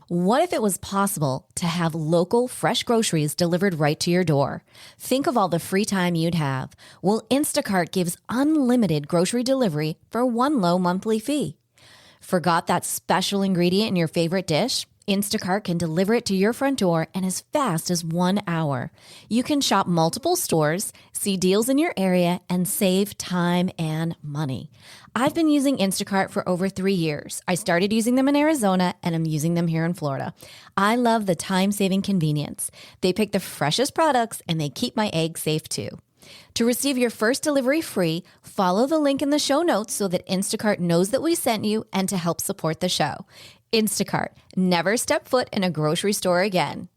What if it was possible to have local, fresh groceries delivered right to your door? Think of all the free time you'd have. Well, Instacart gives unlimited grocery delivery for one low monthly fee. Forgot that special ingredient in your favorite dish? Instacart can deliver it to your front door in as fast as 1 hour. You can shop multiple stores, see deals in your area, and save time and money. I've been using Instacart for over 3 years. I started using them in Arizona, and I'm using them here in Florida. I love the time-saving convenience. They pick the freshest products, and they keep my eggs safe too. To receive your first delivery free, follow the link in the show notes so that Instacart knows that we sent you and to help support the show. Instacart. Never step foot in a grocery store again.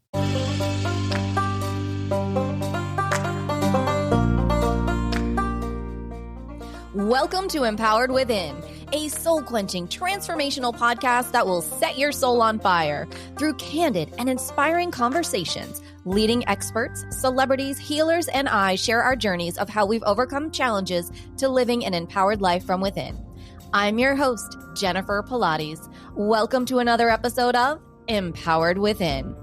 Welcome to Empowered Within, a soul-quenching, transformational podcast that will set your soul on fire through candid and inspiring conversations. Leading experts, celebrities, healers, and I share our journeys of how we've overcome challenges to living an empowered life from within. I'm your host, Jennifer Pilates. Welcome to another episode of Empowered Within.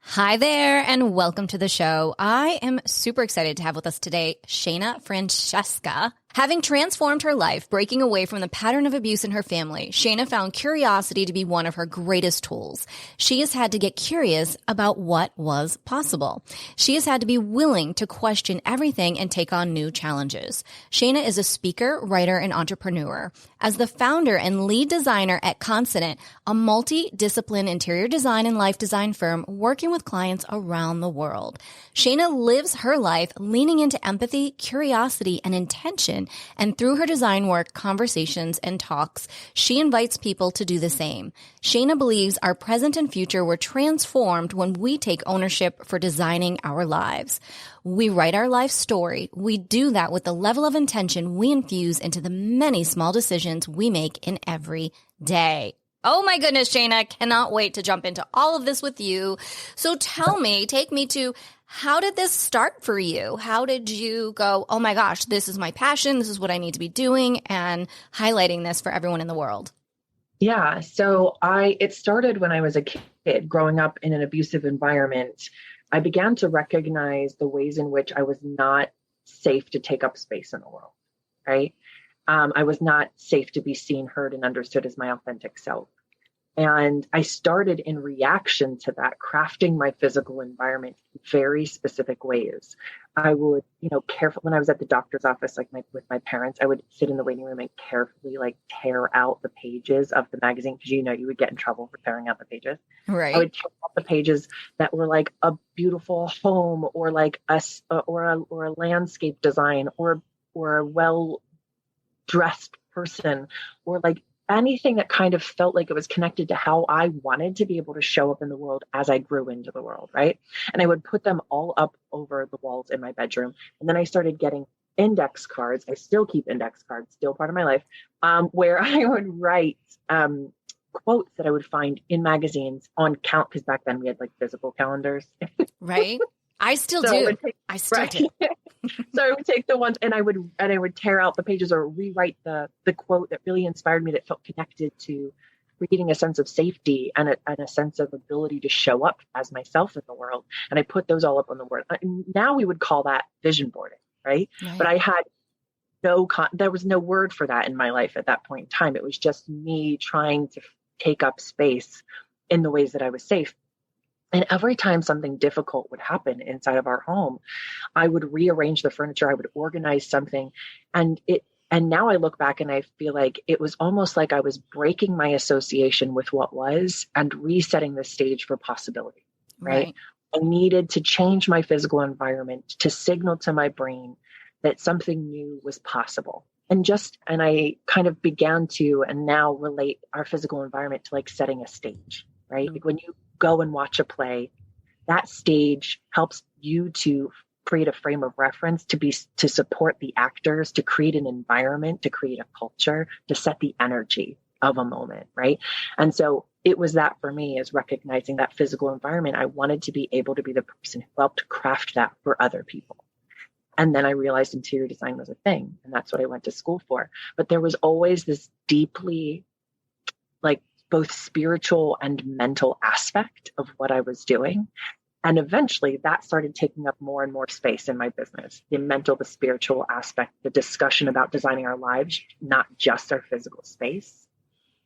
Hi there, and welcome to the show. I am super excited to have with us today Shana Francesca. Having transformed her life, breaking away from the pattern of abuse in her family, Shana found curiosity to be one of her greatest tools. She has had to get curious about what was possible. She has had to be willing to question everything and take on new challenges. Shana is a speaker, writer, and entrepreneur. As the founder and lead designer at Consonant, a multi-discipline interior design and life design firm working with clients around the world, Shana lives her life leaning into empathy, curiosity, and intention. And through her design work, conversations, and talks, she invites people to do the same. Shana believes our present and future were transformed when we take ownership for designing our lives. We write our life story. We do that with the level of intention we infuse into the many small decisions we make in every day. Oh my goodness, Shana, cannot wait to jump into all of this with you. So tell me, take me to, how did this start for you? How did you go, oh my gosh, this is my passion, this is what I need to be doing, and highlighting this for everyone in the world? Yeah, it started when I was a kid growing up in an abusive environment. I began to recognize the ways in which I was not safe to take up space in the world, right? I was not safe to be seen, heard, and understood as my authentic self. And I started in reaction to that, crafting my physical environment in very specific ways. I would, carefully, when I was at the doctor's office, with my parents, I would sit in the waiting room and carefully tear out the pages of the magazine, because you would get in trouble for tearing out the pages. Right. I would tear out the pages that were like a beautiful home, or like a landscape design, or a well-dressed person, or like anything that kind of felt like it was connected to how I wanted to be able to show up in the world as I grew into the world, right? And I would put them all up over the walls in my bedroom. And then I started getting index cards. I still keep index cards, still part of my life, where I would write quotes that I would find in magazines on count, because back then we had physical calendars. Right. I still do. I still do. So I would take the ones and I would tear out the pages or rewrite the quote that really inspired me, that felt connected to creating a sense of safety and a sense of ability to show up as myself in the world. And I put those all up on the board. Now we would call that vision boarding, right? But I had there was no word for that in my life at that point in time. It was just me trying to take up space in the ways that I was safe. And every time something difficult would happen inside of our home, I would rearrange the furniture. I would organize something. And now I look back and I feel like it was almost like I was breaking my association with what was and resetting the stage for possibility, right? I needed to change my physical environment to signal to my brain that something new was possible. And I kind of began to, and now relate our physical environment to setting a stage, right? Like when you go and watch a play, that stage helps you to create a frame of reference to support the actors, to create an environment, to create a culture, to set the energy of a moment, right? And so it was that for me, is recognizing that physical environment. I wanted to be able to be the person who helped craft that for other people. And then I realized interior design was a thing, and that's what I went to school for. But there was always this deeply, like, both spiritual and mental aspect of what I was doing. And eventually that started taking up more and more space in my business. The mental, the spiritual aspect, the discussion about designing our lives, not just our physical space.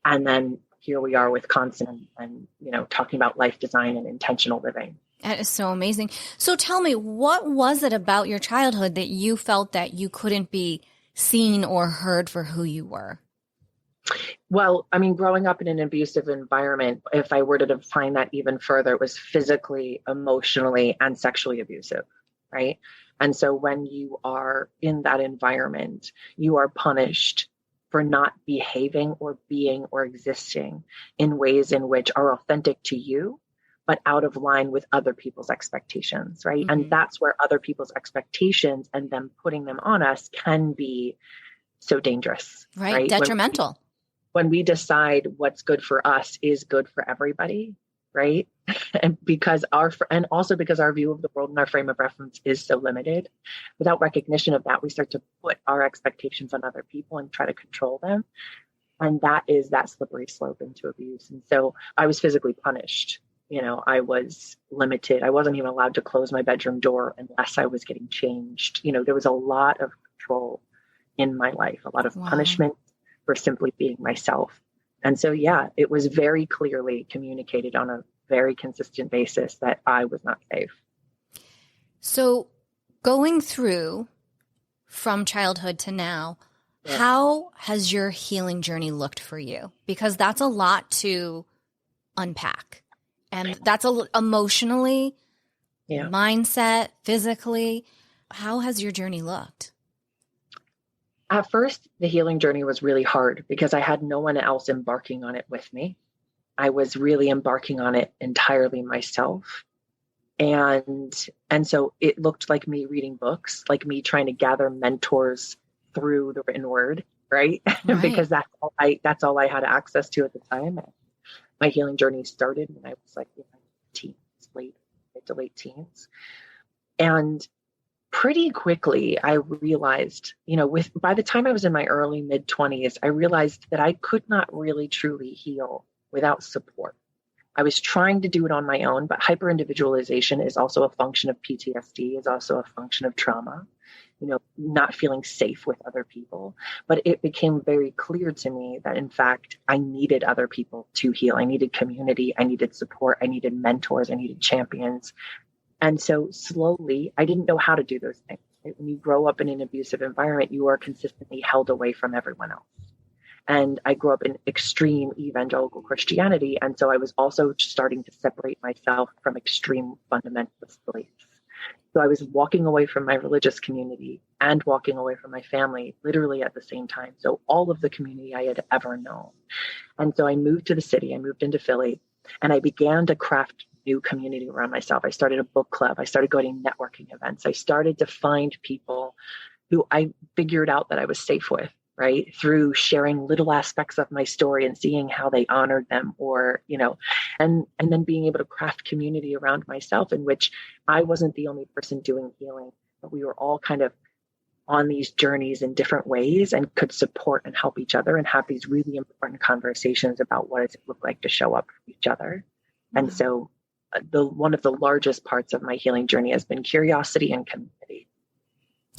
And then here we are with Constant and talking about life design and intentional living. That is so amazing. So tell me, what was it about your childhood that you felt that you couldn't be seen or heard for who you were? Well, I mean, growing up in an abusive environment, if I were to define that even further, it was physically, emotionally, and sexually abusive, right? And so when you are in that environment, you are punished for not behaving or being or existing in ways in which are authentic to you, but out of line with other people's expectations, right? Mm-hmm. And that's where other people's expectations and them putting them on us can be so dangerous, right? Detrimental. When we decide what's good for us is good for everybody, right? And also because our view of the world and our frame of reference is so limited, without recognition of that, we start to put our expectations on other people and try to control them. And that is that slippery slope into abuse. And so I was physically punished. I was limited. I wasn't even allowed to close my bedroom door unless I was getting changed. There was a lot of control in my life, a lot of punishment for simply being myself. And so, it was very clearly communicated on a very consistent basis that I was not safe. So going through from childhood to now, how has your healing journey looked for you? Because that's a lot to unpack. And that's emotionally, mindset, physically. How has your journey looked? At first, the healing journey was really hard because I had no one else embarking on it with me. I was really embarking on it entirely myself. And so it looked like me reading books, like me trying to gather mentors through the written word, right? Because that's all I had access to at the time. My healing journey started when I was like teens, mid to late teens. And pretty quickly, I realized, by the time I was in my early mid-20s, I realized that I could not really truly heal without support. I was trying to do it on my own, but hyper-individualization is also a function of PTSD, is also a function of trauma, not feeling safe with other people. But it became very clear to me that, in fact, I needed other people to heal. I needed community. I needed support. I needed mentors. I needed champions. And so slowly, I didn't know how to do those things. Right? When you grow up in an abusive environment, you are consistently held away from everyone else. And I grew up in extreme evangelical Christianity. And so I was also starting to separate myself from extreme fundamentalist beliefs. So I was walking away from my religious community and walking away from my family literally at the same time. So all of the community I had ever known. And so I moved to the city. I moved into Philly, and I began to craft new community around myself. I started a book club. I started going to networking events. I started to find people who I figured out that I was safe with, right? Through sharing little aspects of my story and seeing how they honored them, or, and then being able to craft community around myself in which I wasn't the only person doing healing, but we were all kind of on these journeys in different ways and could support and help each other and have these really important conversations about what does it look like to show up for each other. Mm-hmm. And so one of the largest parts of my healing journey has been curiosity and community.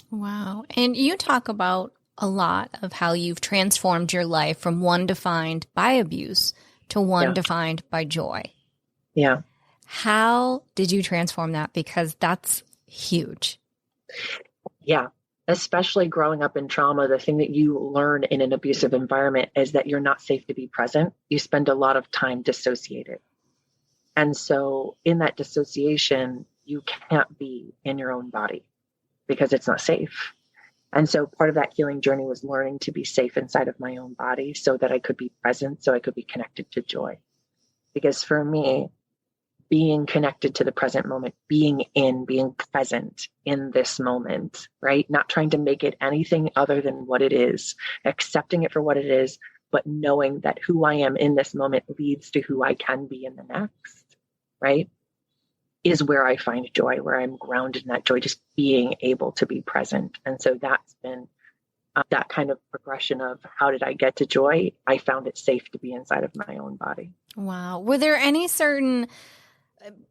Wow. And you talk about a lot of how you've transformed your life from one defined by abuse to one defined by joy. Yeah. How did you transform that? Because that's huge. Yeah. Especially growing up in trauma, the thing that you learn in an abusive environment is that you're not safe to be present. You spend a lot of time dissociated. And so in that dissociation, you can't be in your own body because it's not safe. And so part of that healing journey was learning to be safe inside of my own body so that I could be present, so I could be connected to joy. Because for me, being connected to the present moment, being present in this moment, right? Not trying to make it anything other than what it is, accepting it for what it is, but knowing that who I am in this moment leads to who I can be in the next, right? is where I find joy, where I'm grounded in that joy, just being able to be present. And so that's been that kind of progression of how did I get to joy? I found it safe to be inside of my own body. Wow. Were there any certain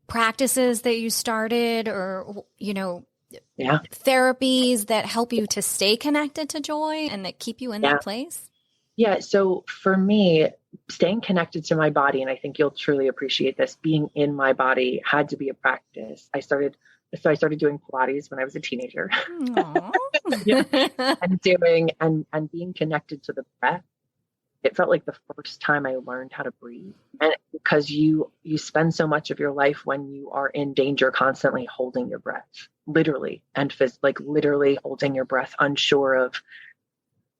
practices that you started or, therapies that help you to stay connected to joy and that keep you in that place? Yeah. So for me, staying connected to my body, and I think you'll truly appreciate this, being in my body had to be a practice. I started doing Pilates when I was a teenager. and being connected to the breath. It felt like the first time I learned how to breathe. And because you spend so much of your life when you are in danger, constantly holding your breath, literally, and literally holding your breath, unsure of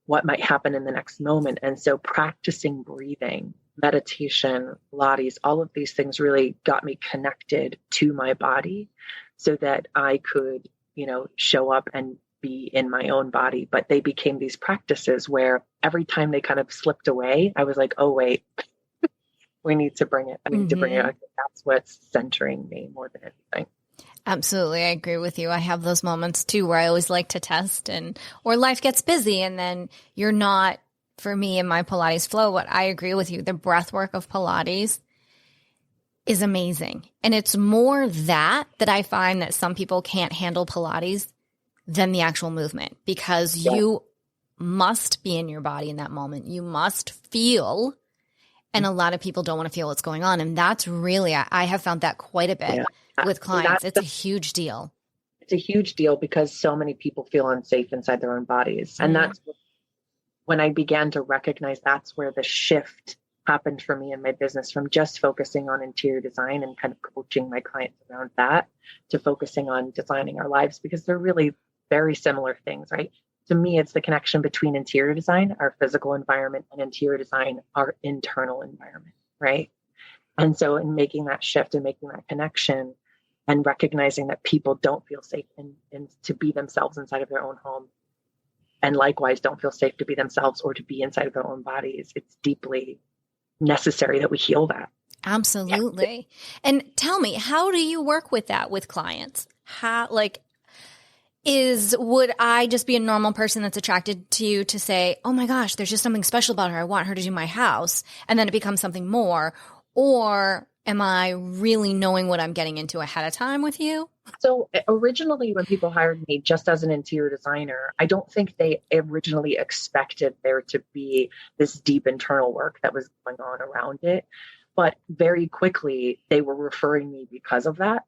what might happen in the next moment. And so practicing breathing, meditation, Pilates, all of these things really got me connected to my body so that I could, show up and be in my own body. But they became these practices where every time they kind of slipped away, I was like, oh, wait, we need to bring it. I need to bring it. That's what's centering me more than anything. Absolutely. I agree with you. I have those moments too, where I always like to test or life gets busy and then you're not, for me in my Pilates flow, but I agree with you. The breath work of Pilates is amazing. And it's more that I find that some people can't handle Pilates than the actual movement because you must be in your body in that moment. You must feel. And a lot of people don't want to feel what's going on. And that's really, I have found that quite a bit with clients. It's a huge deal. It's a huge deal because so many people feel unsafe inside their own bodies. And that's when I began to recognize that's where the shift happened for me in my business, from just focusing on interior design and kind of coaching my clients around that to focusing on designing our lives, because they're really very similar things, right? To me, it's the connection between interior design, our physical environment, and interior design, our internal environment, right? And so in making that shift and making that connection and recognizing that people don't feel safe in to be themselves inside of their own home, and likewise don't feel safe to be themselves or to be inside of their own bodies, it's deeply necessary that we heal that. Absolutely. Yeah. And tell me, how do you work with that with clients? Would I just be a normal person that's attracted to you to say, oh my gosh, there's just something special about her. I want her to do my house. And then it becomes something more. Or am I really knowing what I'm getting into ahead of time with you? So originally when people hired me just as an interior designer, I don't think they originally expected there to be this deep internal work that was going on around it. But very quickly they were referring me because of that.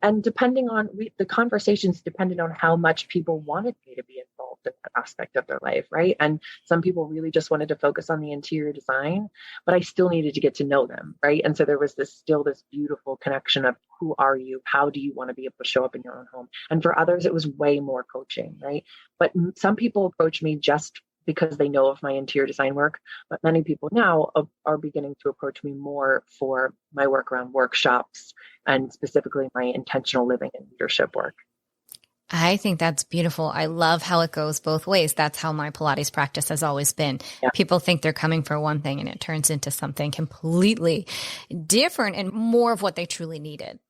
And depending on the conversations depended on how much people wanted me to be involved in that aspect of their life, right? And some people really just wanted to focus on the interior design, but I still needed to get to know them, right? And so there was this beautiful connection of who are you? How do you want to be able to show up in your own home? And for others, it was way more coaching, right? But some people approach me just because they know of my interior design work, but many people now are beginning to approach me more for my work around workshops and specifically my intentional living and leadership work. I think that's beautiful. I love how it goes both ways. That's how my Pilates practice has always been. Yeah. People think they're coming for one thing and it turns into something completely different and more of what they truly needed.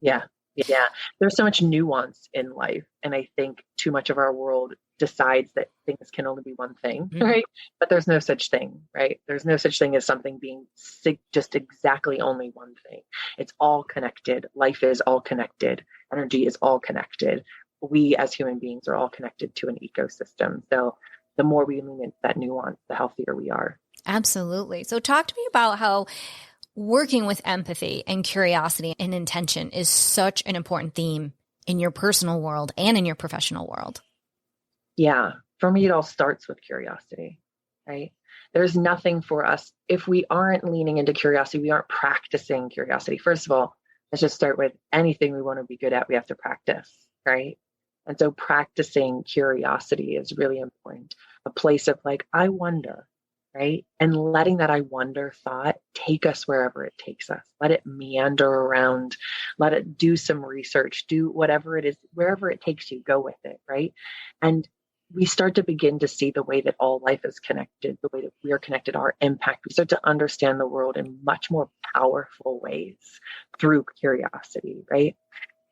Yeah. Yeah. There's so much nuance in life. And I think too much of our world decides that things can only be one thing, right? But there's no such thing, right? There's no such thing as something being just exactly only one thing. It's all connected. Life is all connected. Energy is all connected. We as human beings are all connected to an ecosystem. So the more we lean into that nuance, the healthier we are. Absolutely. So talk to me about how working with empathy and curiosity and intention is such an important theme in your personal world and in your professional world. Yeah. For me, it all starts with curiosity, right? There's nothing for us. If we aren't leaning into curiosity, we aren't practicing curiosity. First of all, let's just start with anything we want to be good at, we have to practice, right? And so practicing curiosity is really important. A place of I wonder, right? And letting that I wonder thought take us wherever it takes us. Let it meander around, let it do some research, do whatever it is, wherever it takes you, go with it, right? And we start to begin to see the way that all life is connected, the way that we are connected, our impact. We start to understand the world in much more powerful ways through curiosity, right?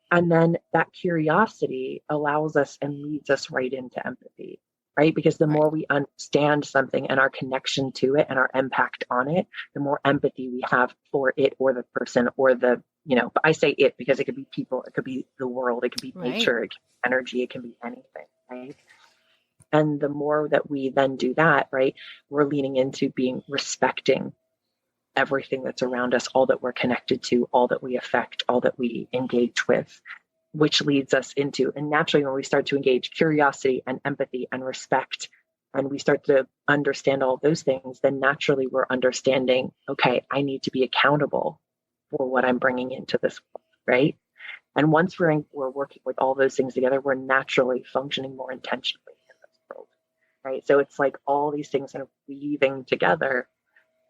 And then that curiosity allows us and leads us right into empathy, right? Because the more we understand something and our connection to it and our impact on it, the more empathy we have for it or the person or the, but I say it because it could be people, it could be the world, it could be nature, it can be energy, it can be anything, right? And the more that we then do that, right, we're leaning into being respecting everything that's around us, all that we're connected to, all that we affect, all that we engage with, which leads us into, and naturally when we start to engage curiosity and empathy and respect, and we start to understand all those things, then naturally we're understanding, okay, I need to be accountable for what I'm bringing into this world, right? And once we're working with all those things together, we're naturally functioning more intentionally in this world, right? So it's like all these things kind of weaving together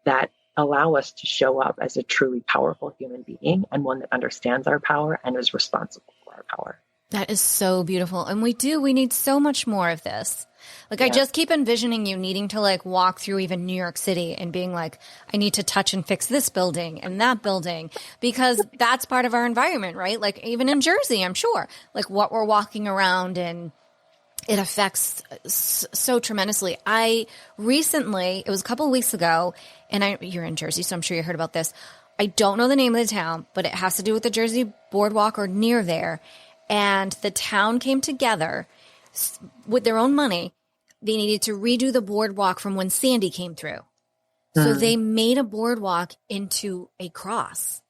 that allow us to show up as a truly powerful human being and one that understands our power and is responsible for our power. That is so beautiful. And we need so much more of this. Like, I just keep envisioning you needing to like walk through even New York City and being like, I need to touch and fix this building and that building, because that's part of our environment, right? Like even in Jersey, I'm sure, like what we're walking around in, it affects so tremendously. I recently, it was a couple of weeks ago, and you're in Jersey, so I'm sure you heard about this. I don't know the name of the town, but it has to do with the Jersey Boardwalk or near there. And the town came together with their own money. They needed to redo the boardwalk from when Sandy came through. So they made a boardwalk into a cross.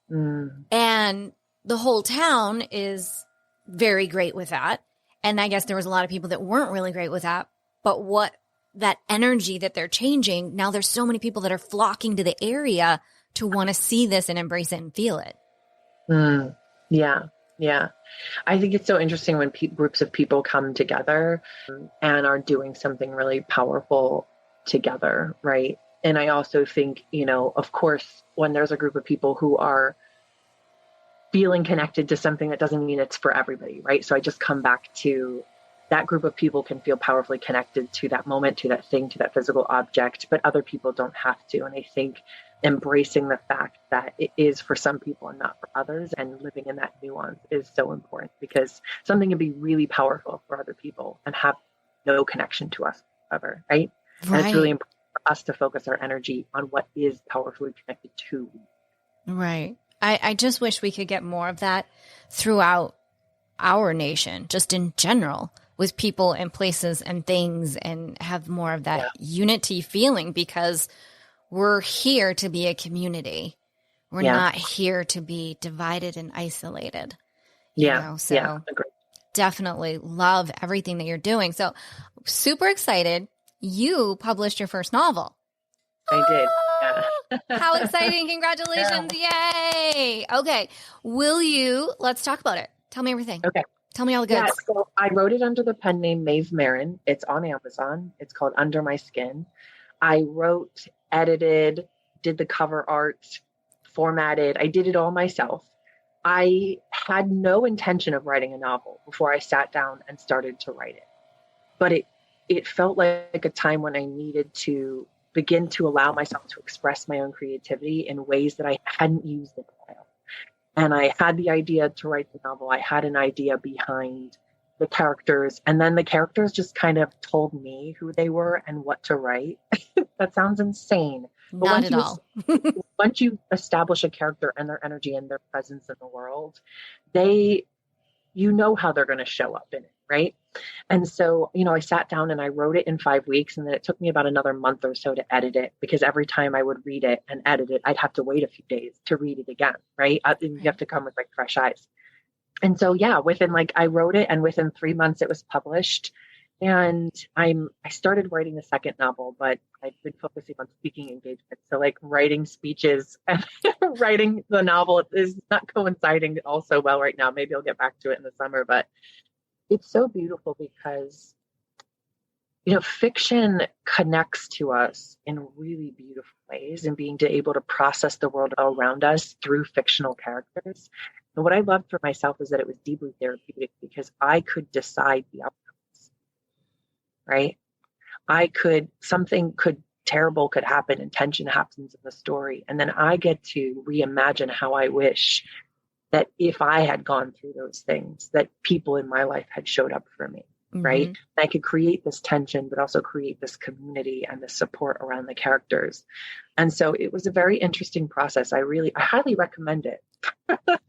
And the whole town is very great with that. And I guess there was a lot of people that weren't really great with that. But what that energy that they're changing, now there's so many people that are flocking to the area to want to see this and embrace it and feel it. Yeah. I think it's so interesting when groups of people come together and are doing something really powerful together, right? And I also think, of course, when there's a group of people who are feeling connected to something, that doesn't mean it's for everybody, right? So I just come back to that group of people can feel powerfully connected to that moment, to that thing, to that physical object, but other people don't have to. And I think embracing the fact that it is for some people and not for others, and living in that nuance is so important, because something can be really powerful for other people and have no connection to us ever, right? And it's really important for us to focus our energy on what is powerfully connected to. Right. I just wish we could get more of that throughout our nation, just in general, with people and places and things, and have more of that unity feeling, because we're here to be a community. We're not here to be divided and isolated. So definitely love everything that you're doing. So super excited. You published your first novel. I did. How exciting. Congratulations. Yay. Okay. Let's talk about it. Tell me everything. Okay. Tell me all the goods. So I wrote it under the pen name Maeve Marin. It's on Amazon. It's called Under My Skin. I wrote, edited, did the cover art, formatted. I did it all myself. I had no intention of writing a novel before I sat down and started to write it. But it felt like a time when I needed to begin to allow myself to express my own creativity in ways that I hadn't used in a while. And I had the idea to write the novel. I had an idea behind the characters, and then the characters just kind of told me who they were and what to write. That sounds insane. But Not at all. Once you establish a character and their energy and their presence in the world, you know how they're going to show up in it, right? And so, I sat down and I wrote it in 5 weeks, and then it took me about another month or so to edit it, because every time I would read it and edit it, I'd have to wait a few days to read it again, right? You have to come with like fresh eyes. And so, I wrote it, and within 3 months it was published. And I started writing the second novel, but I've been focusing on speaking engagements. So like writing speeches and writing the novel is not coinciding also well right now. Maybe I'll get back to it in the summer, but it's so beautiful because, fiction connects to us in really beautiful ways, and being able to process the world around us through fictional characters. And what I loved for myself is that it was deeply therapeutic, because I could decide the outcomes. right? Terrible could happen and tension happens in the story. And then I get to reimagine how I wish that if I had gone through those things, that people in my life had showed up for me, right? And I could create this tension, but also create this community and this support around the characters. And so it was a very interesting process. I highly recommend it.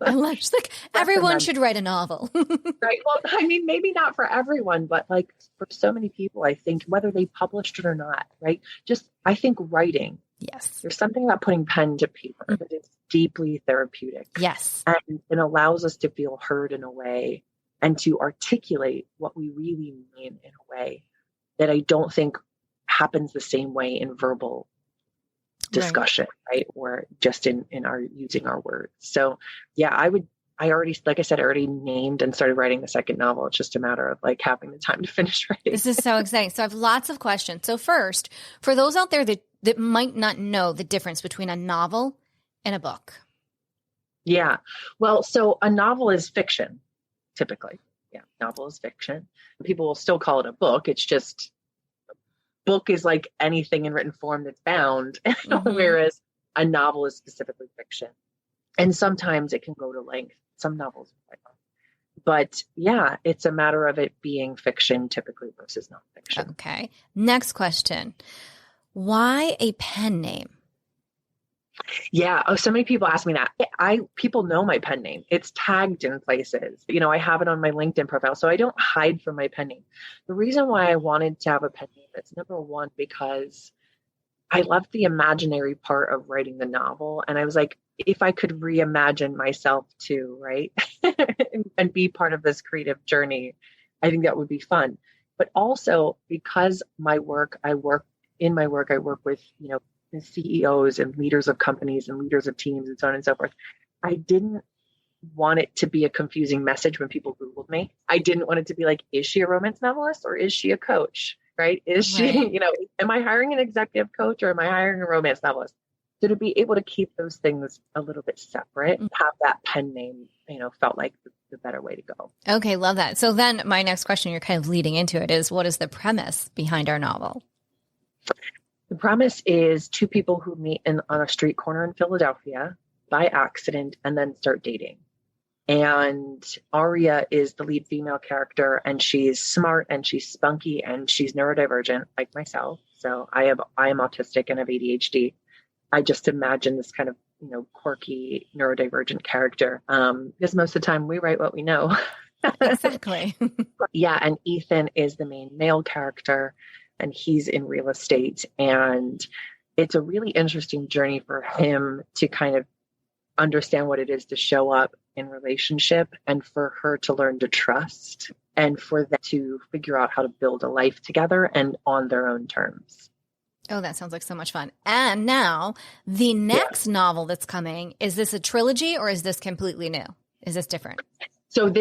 I love just like everyone should write a novel. Right. Well, I mean, maybe not for everyone, but like for so many people, I think whether they published it or not, right? I think writing. Yes. There's something about putting pen to paper that is deeply therapeutic. Yes. And it allows us to feel heard in a way and to articulate what we really mean in a way that I don't think happens the same way in verbal discussion, right? Or just in our using our words. So yeah, I already named and started writing the second novel. It's just a matter of like having the time to finish writing. This is so exciting. So I have lots of questions. So first, for those out there that might not know the difference between a novel and a book. Yeah. Well, so a novel is fiction, typically. Yeah. Novel is fiction. People will still call it a book. It's just book is like anything in written form that's bound, whereas a novel is specifically fiction. And sometimes it can go to length. Some novels are quite long. But yeah, it's a matter of it being fiction typically versus nonfiction. Okay. Next question. Why a pen name? Yeah. Oh, so many people ask me that. People know my pen name. It's tagged in places. I have it on my LinkedIn profile, so I don't hide from my pen name. The reason why I wanted to have a pen name is number one, because I loved the imaginary part of writing the novel. And I was like, if I could reimagine myself too, right? and be part of this creative journey, I think that would be fun. But also because I work with, the CEOs and leaders of companies and leaders of teams and so on and so forth. I didn't want it to be a confusing message when people Googled me. I didn't want it to be like, is she a romance novelist or is she a coach? Right? Is she, am I hiring an executive coach or am I hiring a romance novelist? So to be able to keep those things a little bit separate, have that pen name, felt like the better way to go. Okay. Love that. So then my next question, you're kind of leading into it, is what is the premise behind our novel? The premise is two people who meet on a street corner in Philadelphia by accident and then start dating. And Aria is the lead female character, and she's smart and she's spunky and she's neurodivergent like myself. So I am autistic and have ADHD. I just imagine this kind of, quirky neurodivergent character. Because most of the time we write what we know. Exactly. Yeah. And Ethan is the main male character, and he's in real estate. And it's a really interesting journey for him to kind of understand what it is to show up in relationship, and for her to learn to trust, and for them to figure out how to build a life together and on their own terms. Oh, that sounds like so much fun. And now the next novel that's coming, is this a trilogy or is this completely new? Is this different? So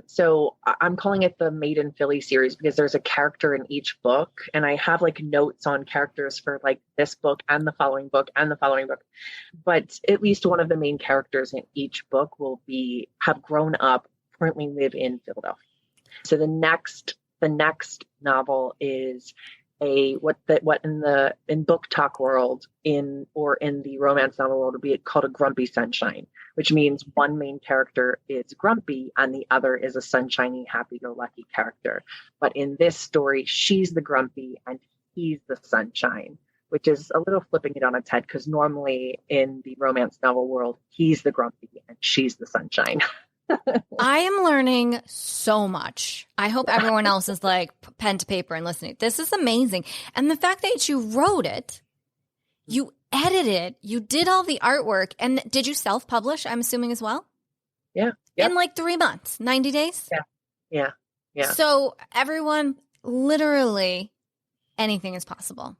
so I'm calling it the Made in Philly series because there's a character in each book, and I have like notes on characters for like this book and the following book and the following book. But at least one of the main characters in each book have grown up, currently live in Philadelphia. So the next novel is in book talk world in the romance novel world would be called a grumpy sunshine, which means one main character is grumpy and the other is a sunshiny, happy-go-lucky character. But in this story, she's the grumpy and he's the sunshine, which is a little flipping it on its head, because normally in the romance novel world, he's the grumpy and she's the sunshine. I am learning so much. I hope everyone else is like pen to paper and listening. This is amazing. And the fact that you wrote it, you edited it, you did all the artwork, and did you self-publish, I'm assuming as well? Yeah. Yep. In like 3 months, 90 days? Yeah. So everyone, literally anything is possible.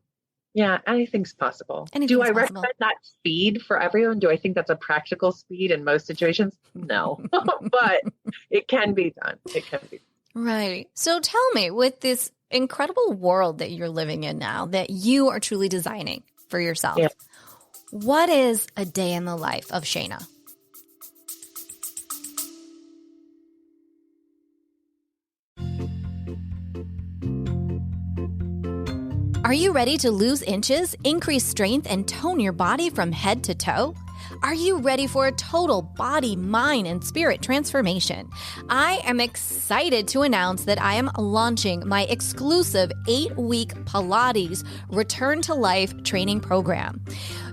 Yeah, anything's possible. Do I recommend that speed for everyone? Do I think that's a practical speed in most situations? No, but it can be done. It can be. Right. So tell me, with this incredible world that you're living in now, that you are truly designing for yourself, what is a day in the life of Shana? Are you ready to lose inches, increase strength, and tone your body from head to toe? Are you ready for a total body, mind, and spirit transformation? I am excited to announce that I am launching my exclusive 8-week Pilates Return to Life training program.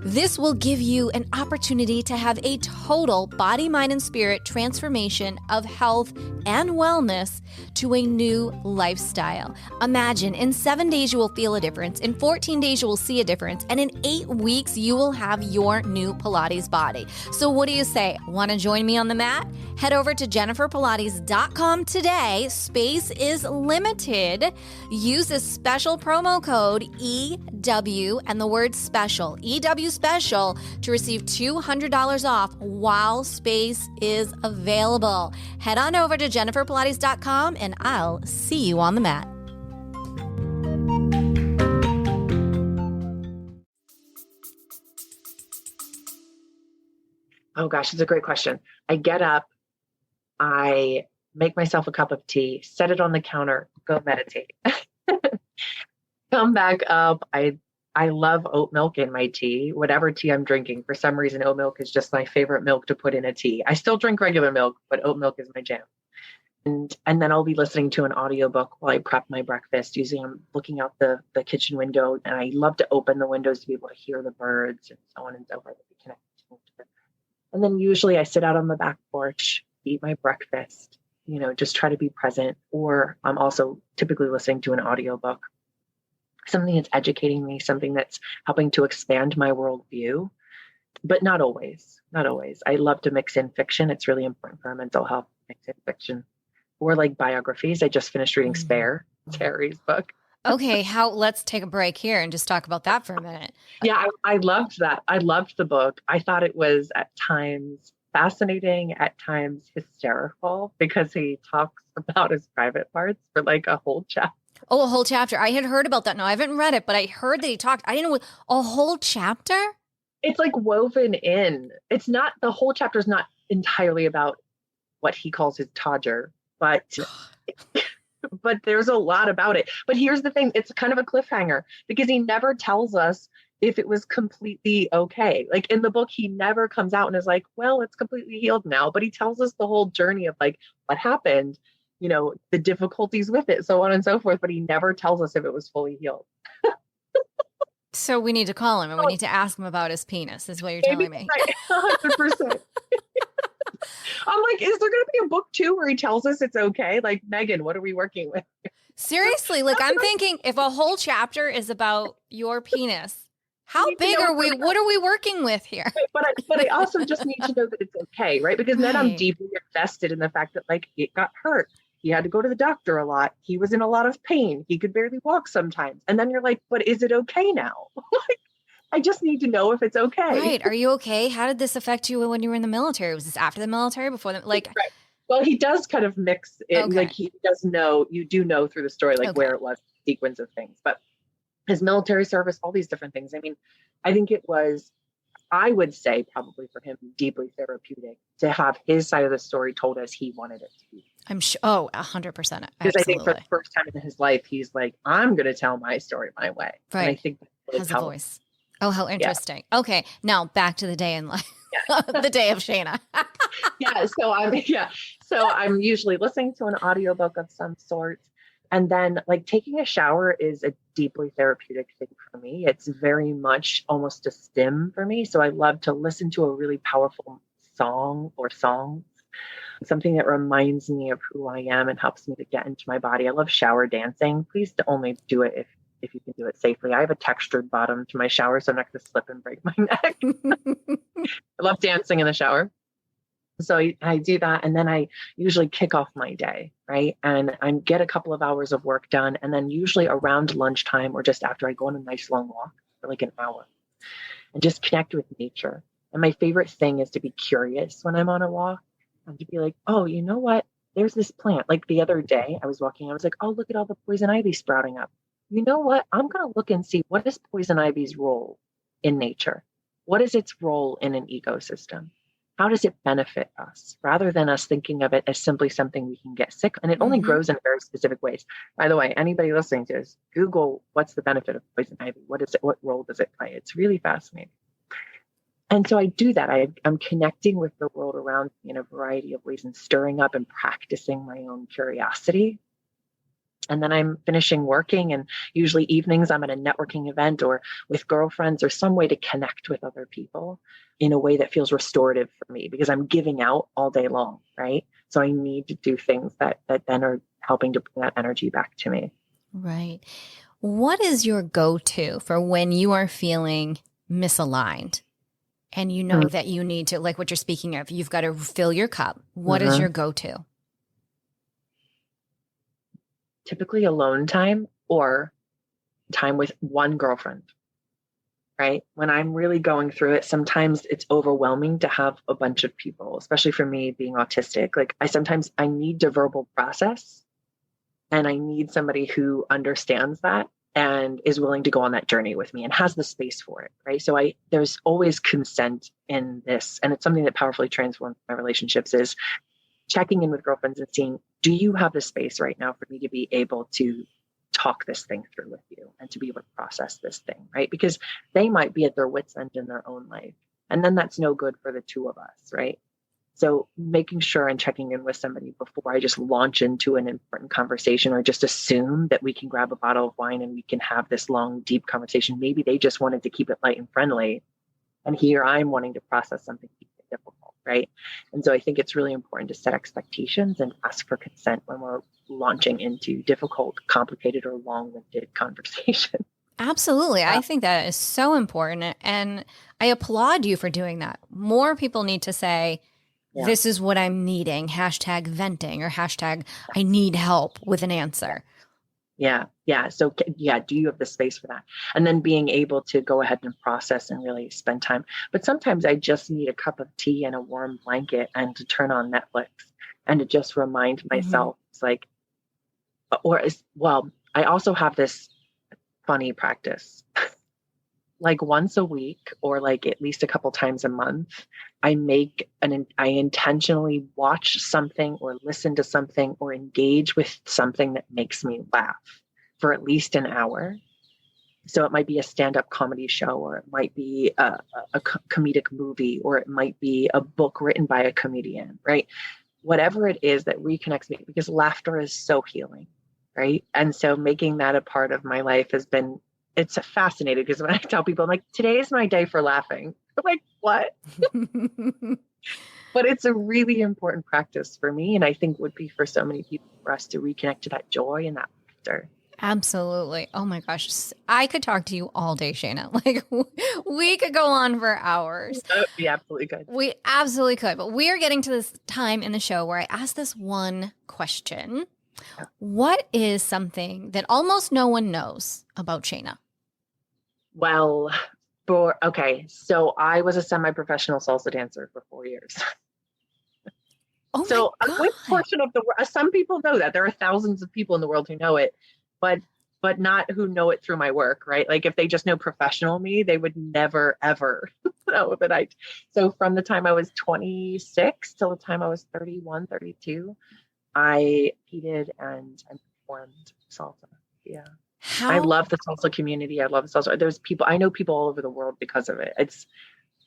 This will give you an opportunity to have a total body, mind, and spirit transformation of health and wellness to a new lifestyle. Imagine in 7 days you will feel a difference, in 14 days you will see a difference, and in 8 weeks you will have your new Pilates body. So what do you say? Want to join me on the mat? Head over to jenniferpilates.com today. Space is limited. Use this special promo code EW and the word special, EW special, to receive $200 off while space is available. Head on over to jenniferpilates.com and I'll see you on the mat. Oh gosh, it's a great question. I get up, I make myself a cup of tea, set it on the counter, go meditate. Come back up. I love oat milk in my tea, whatever tea I'm drinking. For some reason, oat milk is just my favorite milk to put in a tea. I still drink regular milk, but oat milk is my jam. And then I'll be listening to an audiobook while I prep my breakfast. Usually I'm looking out the kitchen window, and I love to open the windows to be able to hear the birds and so on and so forth. And then usually I sit out on the back porch, eat my breakfast, just try to be present. Or I'm also typically listening to an audiobook, something that's educating me, something that's helping to expand my worldview, but not always, not always. I love to mix in fiction. It's really important for our mental health, mix in fiction. Or like biographies. I just finished reading Spare, Terry's book. Okay, let's take a break here and just talk about that for a minute. Yeah, I loved that. I loved the book. I thought it was at times fascinating, at times hysterical, because he talks about his private parts for like a whole chapter. Oh, a whole chapter. I had heard about that. No, I haven't read it, but I heard that he talked. I didn't know a whole chapter. It's like woven in. It's not, the whole chapter is not entirely about what he calls his Todger, but but there's a lot about it. But here's the thing, it's kind of a cliffhanger because he never tells us if it was completely okay. Like in the book, he never comes out and is like, well, it's completely healed now. But he tells us the whole journey of like what happened, the difficulties with it, so on and so forth. But he never tells us if it was fully healed. So we need to call him and we need to ask him about his penis, is what you're telling me. Right. 100%. I'm like, is there going to be a book too where he tells us it's okay? Like, Megan, what are we working with? Seriously, like I'm thinking if a whole chapter is about your penis, how big are we? What are we working with here? But I also just need to know that it's okay, right? Because then I'm deeply invested in the fact that like it got hurt. He had to go to the doctor a lot. He was in a lot of pain. He could barely walk sometimes. And then you're like, but is it okay now? I just need to know if it's okay. Right. Are you okay? How did this affect you when you were in the military? Was this after the military, before the, like? Right. Well, he does kind of mix it. Okay. Like he does know, you do know through the story, like where it was, sequence of things, but his military service, all these different things. I mean, I think it was, I would say probably for him, deeply therapeutic to have his side of the story told as he wanted it to be. I'm sure. Oh, 100%. Because I think for the first time in his life, he's like, I'm going to tell my story my way. Right. And I think that has a voice. Oh, how interesting. Yeah. Okay. Now back to the day in life, the day of Shana. So I'm usually listening to an audiobook of some sort. And then like taking a shower is a deeply therapeutic thing for me. It's very much almost a stim for me. So I love to listen to a really powerful song or songs, something that reminds me of who I am and helps me to get into my body. I love shower dancing. Please only do it if you can do it safely. I have a textured bottom to my shower, so I'm not going to slip and break my neck. I love dancing in the shower. So I do that. And then I usually kick off my day, right? And I get a couple of hours of work done. And then usually around lunchtime or just after, I go on a nice long walk for like an hour and just connect with nature. And my favorite thing is to be curious when I'm on a walk and to be like, oh, you know what? There's this plant. Like the other day I was walking, I was like, oh, look at all the poison ivy sprouting up. You know what? I'm going to look and see, what is poison ivy's role in nature? What is its role in an ecosystem? how does it benefit us rather than us thinking of it as simply something we can get sick. And it only grows in very specific ways. By the way, anybody listening to this, Google what's the benefit of poison ivy? What is it? What role does it play? It's really fascinating. And so I do that. I'm connecting with the world around me in a variety of ways and stirring up and practicing my own curiosity. And then I'm finishing working, and usually evenings I'm at a networking event or with girlfriends or some way to connect with other people in a way that feels restorative for me, because I'm giving out all day long, right? So I need to do things that then are helping to bring that energy back to me. Right. What is your go-to for when you are feeling misaligned and you know that you need to, like what you're speaking of, you've got to fill your cup? What is your go-to? Typically alone time or time with one girlfriend, right? When I'm really going through it, sometimes it's overwhelming to have a bunch of people, especially for me being autistic. Like I need to verbal process, and I need somebody who understands that and is willing to go on that journey with me and has the space for it, right? So there's always consent in this. And it's something that powerfully transforms my relationships, is checking in with girlfriends and seeing, do you have the space right now for me to be able to talk this thing through with you and to be able to process this thing, right? Because they might be at their wits' end in their own life. And then that's no good for the two of us, right? So making sure and checking in with somebody before I just launch into an important conversation or just assume that we can grab a bottle of wine and we can have this long, deep conversation. Maybe they just wanted to keep it light and friendly. And here I'm wanting to process something difficult, right? And so I think it's really important to set expectations and ask for consent when we're launching into difficult, complicated, or long-winded conversation. Absolutely. I think that is so important. And I applaud you for doing that. More people need to say, this is what I'm needing, hashtag venting or hashtag I need help with an answer. Yeah. So do you have the space for that? And then being able to go ahead and process and really spend time. But sometimes I just need a cup of tea and a warm blanket and to turn on Netflix and to just remind myself, it's like, I also have this funny practice. Like once a week or like at least a couple times a month, I intentionally watch something or listen to something or engage with something that makes me laugh for at least an hour. So it might be a stand-up comedy show, or it might be a comedic movie, or it might be a book written by a comedian, right? Whatever it is that reconnects me, because laughter is so healing, right? And so making that a part of my life it's fascinating, because when I tell people, I'm like, today is my day for laughing. I'm like, what? But it's a really important practice for me. And I think would be for so many people, for us to reconnect to that joy and that laughter. Absolutely. Oh my gosh. I could talk to you all day, Shana. Like we could go on for hours. We absolutely could. We absolutely could. But we are getting to this time in the show where I ask this one question. Yeah. What is something that almost no one knows about Shana? Well, so I was a semi-professional salsa dancer for 4 years. Oh so a good portion of the world, some people know that. There are thousands of people in the world who know it, but not who know it through my work, right? Like if they just know professional me, they would never, ever know that so from the time I was 26 till the time I was 31, 32, I competed and performed salsa. Yeah. I love the salsa community. I love salsa. I know people all over the world because of it.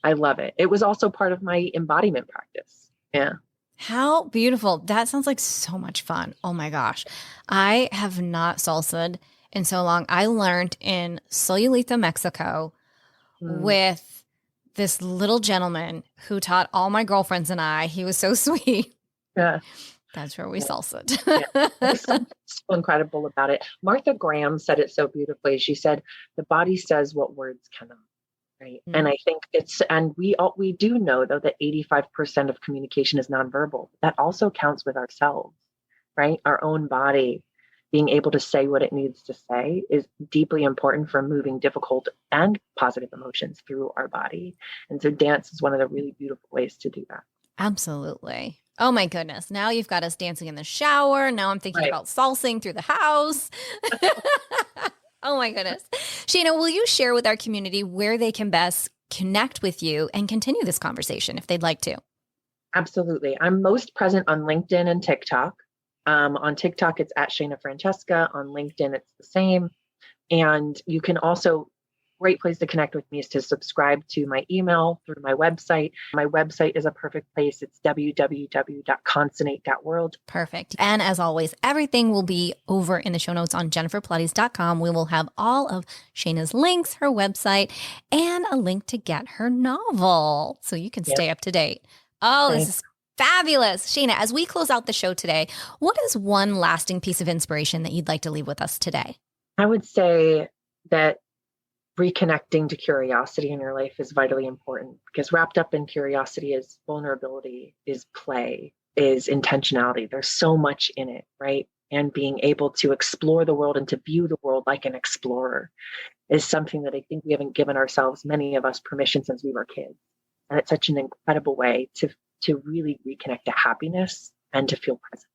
I love it. It was also part of my embodiment practice. Yeah. How beautiful. That sounds like so much fun. Oh my gosh. I have not salsa'd in so long. I learned in Sayulita, Mexico with this little gentleman who taught all my girlfriends and I. He was so sweet. Yeah. That's where we salsa'd. There's something so incredible about it. Martha Graham said it so beautifully. She said, the body says what words cannot. Right. And I think we do know though that 85% of communication is nonverbal. That also counts with ourselves, right? Our own body being able to say what it needs to say is deeply important for moving difficult and positive emotions through our body. And so dance is one of the really beautiful ways to do that. Absolutely. Oh my goodness. Now you've got us dancing in the shower. Now I'm thinking about salsing through the house. Oh my goodness. Shana, will you share with our community where they can best connect with you and continue this conversation if they'd like to? Absolutely. I'm most present on LinkedIn and TikTok. On TikTok, it's at Shana Francesca. On LinkedIn, it's the same. And you can also, great place to connect with me is to subscribe to my email through my website. My website is a perfect place. It's www.consonate.world. Perfect. And as always, everything will be over in the show notes on jenniferpilates.com. We will have all of Shana's links, her website, and a link to get her novel so you can stay up to date. Oh, this is fabulous. Shana, as we close out the show today, what is one lasting piece of inspiration that you'd like to leave with us today? I would say that reconnecting to curiosity in your life is vitally important, because wrapped up in curiosity is vulnerability, is play, is intentionality. There's so much in it, right? And being able to explore the world and to view the world like an explorer is something that I think we haven't given ourselves, many of us, permission since we were kids. And it's such an incredible way to really reconnect to happiness and to feel present.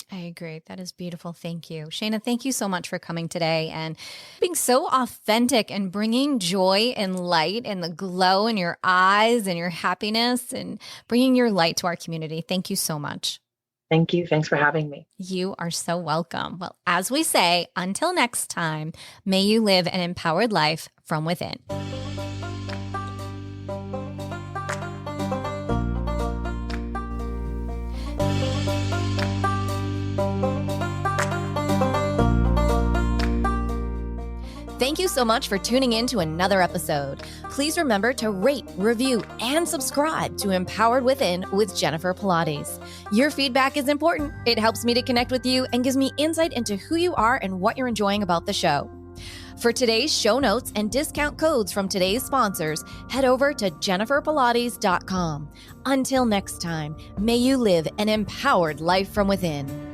I agree. That is beautiful. Thank you. Shana, thank you so much for coming today and being so authentic and bringing joy and light and the glow in your eyes and your happiness and bringing your light to our community. Thank you so much. Thank you. Thanks for having me. You are so welcome. Well, as we say, until next time, may you live an empowered life from within. Thank you so much for tuning in to another episode. Please remember to rate, review, and subscribe to Empowered Within with Jennifer Pilates. Your feedback is important. It helps me to connect with you and gives me insight into who you are and what you're enjoying about the show. For today's show notes and discount codes from today's sponsors, head over to jenniferpilates.com. Until next time, may you live an empowered life from within.